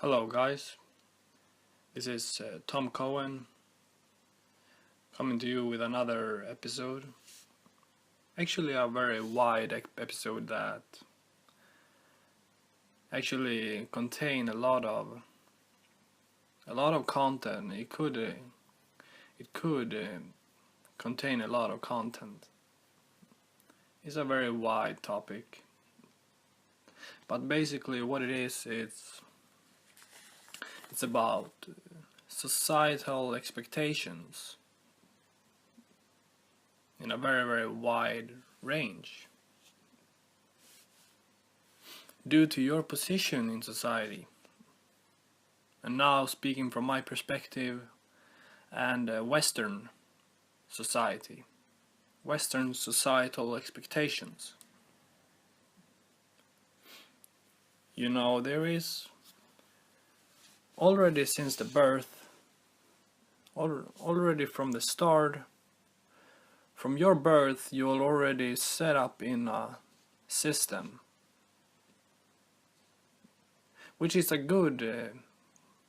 Hello guys, this is Tom Cohen coming to you with another episode. Actually a very wide episode that actually contain a lot of content. It could contain a lot of content. It's a very wide topic. But basically what it is, it's about societal expectations in a very, very wide range. Due to your position in society, and now speaking from my perspective and Western society, Western societal expectations. You know, there is already since the birth, already from the start, from your birth, you're already set up in a system, which is a good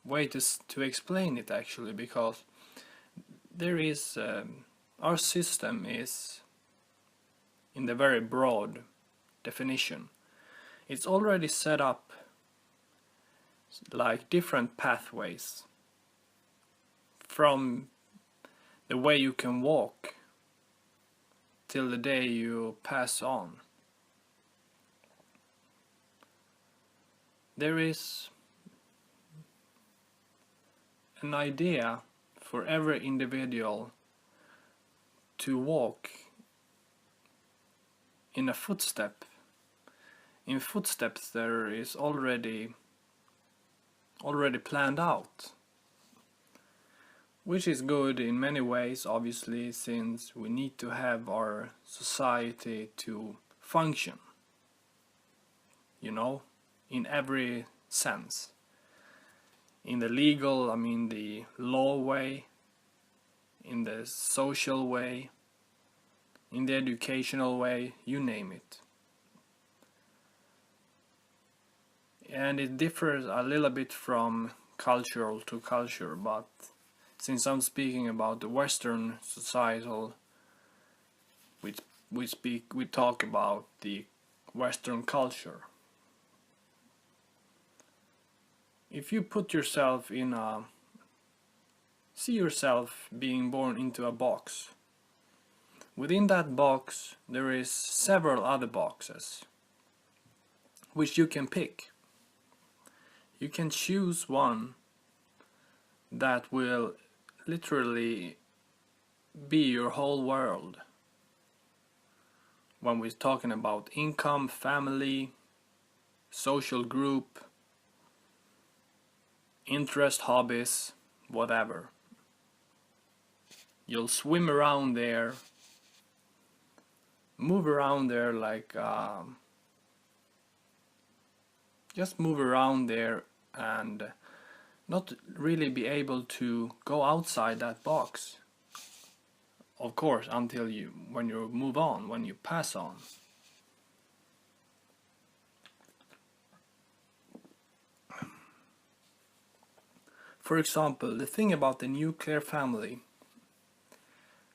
way to explain it actually, because there is our system is in the very broad definition. It's already set up like different pathways from the way you can walk till the day you pass on. There is an idea for every individual to walk in a footstep. In footsteps there is already planned out, which is good in many ways, obviously, since we need to have our society to function, you know, in every sense. In the legal, I mean the law way, in the social way, in the educational way, you name it. And it differs a little bit from cultural to culture, but since I'm speaking about the Western societal, we talk about the Western culture. If you put yourself in see yourself being born into a box. Within that box there is several other boxes which you can pick. You can choose one that will literally be your whole world. When we're talking about income, family, social group, interest, hobbies, whatever. You'll swim around there, move around there like just move around there and not really be able to go outside that box. Of course, until when you move on, when you pass on. For example, the thing about the nuclear family,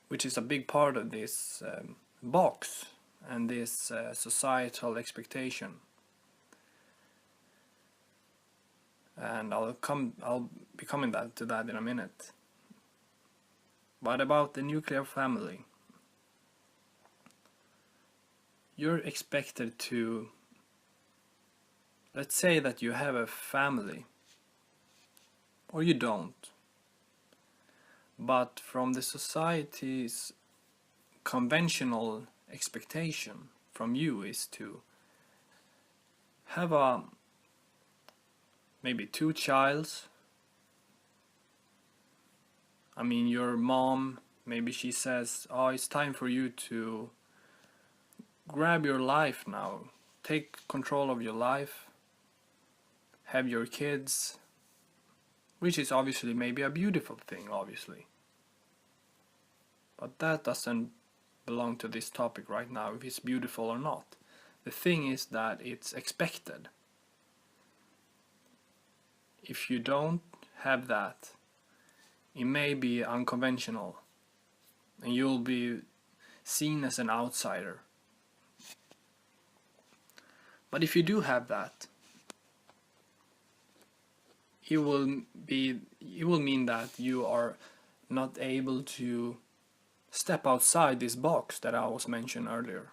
which is a big part of this box and this societal expectation. And I'll be coming to that in a minute. But about the nuclear family, you're expected to, let's say that you have a family, or you don't, but from the society's conventional expectation from you is to have maybe 2 childs. I mean, your mom, maybe she says, oh, it's time for you to grab your life now, take control of your life, have your kids, which is obviously maybe a beautiful thing, obviously. But that doesn't belong to this topic right now, if it's beautiful or not. The thing is that it's expected. if you don't have that, it may be unconventional and you'll be seen as an outsider. But if you do have that, it will mean that you are not able to step outside this box that I was mentioned earlier.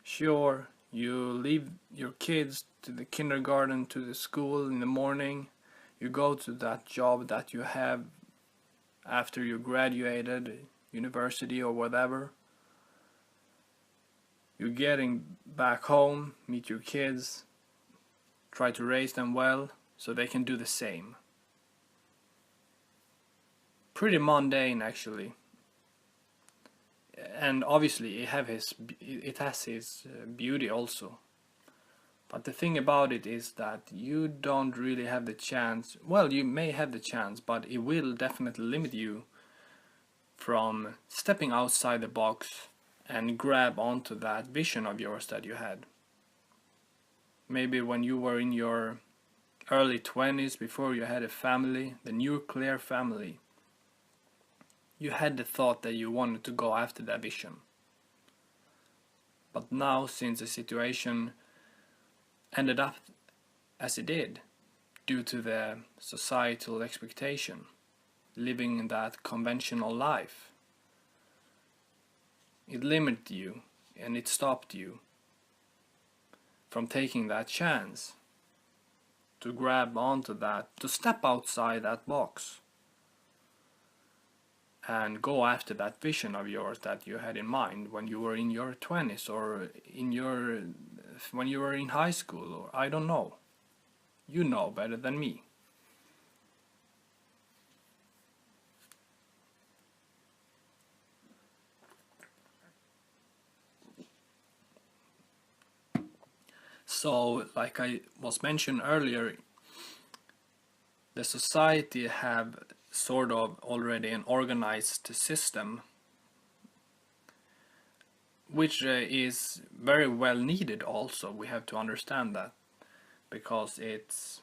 Sure, you leave your kids to the kindergarten, to the school in the morning, you go to that job that you have after you graduated, university or whatever. You're getting back home, meet your kids, try to raise them well so they can do the same. Pretty mundane actually. And obviously it has its beauty also. But the thing about it is that you don't really have the chance. Well, you may have the chance, but it will definitely limit you from stepping outside the box and grab onto that vision of yours that you had. Maybe when you were in your early 20s, before you had a family, the nuclear family, you had the thought that you wanted to go after that vision. But now, since the situation ended up as it did, due to the societal expectation, living in that conventional life, it limited you and it stopped you from taking that chance to grab onto that, to step outside that box and go after that vision of yours that you had in mind when you were in your 20s or when you were in high school, or I don't know. You know better than me. So, like I was mentioned earlier, the society have sort of already an organized system, which is very well needed also. We have to understand that, because it's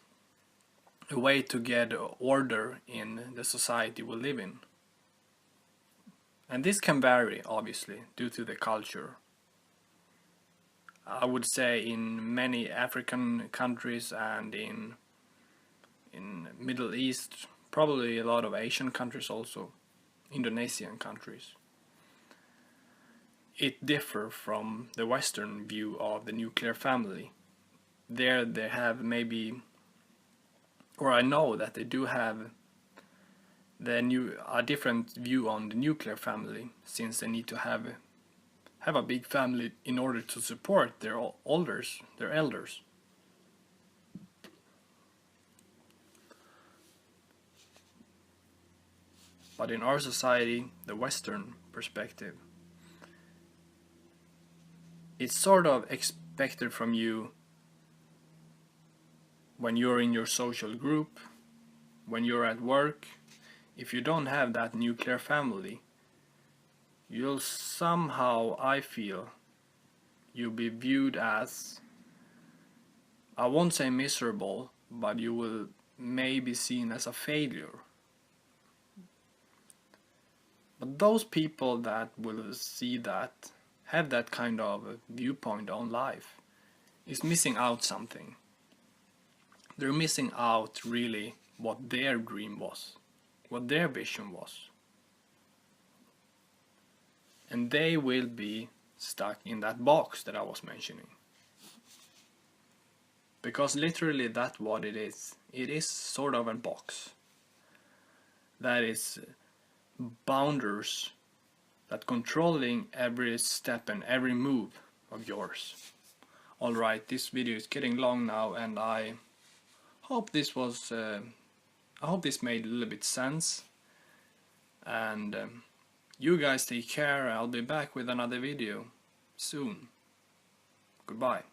a way to get order in the society we live in. And this can vary, obviously, due to the culture. I would say in many African countries and in Middle East, probably a lot of Asian countries also, Indonesian countries, it differs from the Western view of the nuclear family. There they have maybe, or I know that they do have a different view on the nuclear family, since they need to have a big family in order to support their elders. But in our society, the Western perspective, it's sort of expected from you when you're in your social group, when you're at work. If you don't have that nuclear family, you'll somehow, I feel, you'll be viewed as, I won't say miserable, but you will maybe seen as a failure. But those people that will see that, have that kind of viewpoint on life, is missing out something. They're missing out really what their dream was, what their vision was. And they will be stuck in that box that I was mentioning. Because literally that's what it is. It is sort of a box that is boundaries that controlling every step and every move of yours. Alright, this video is getting long now, and I hope this made a little bit sense. And you guys take care. I'll be back with another video soon. Goodbye.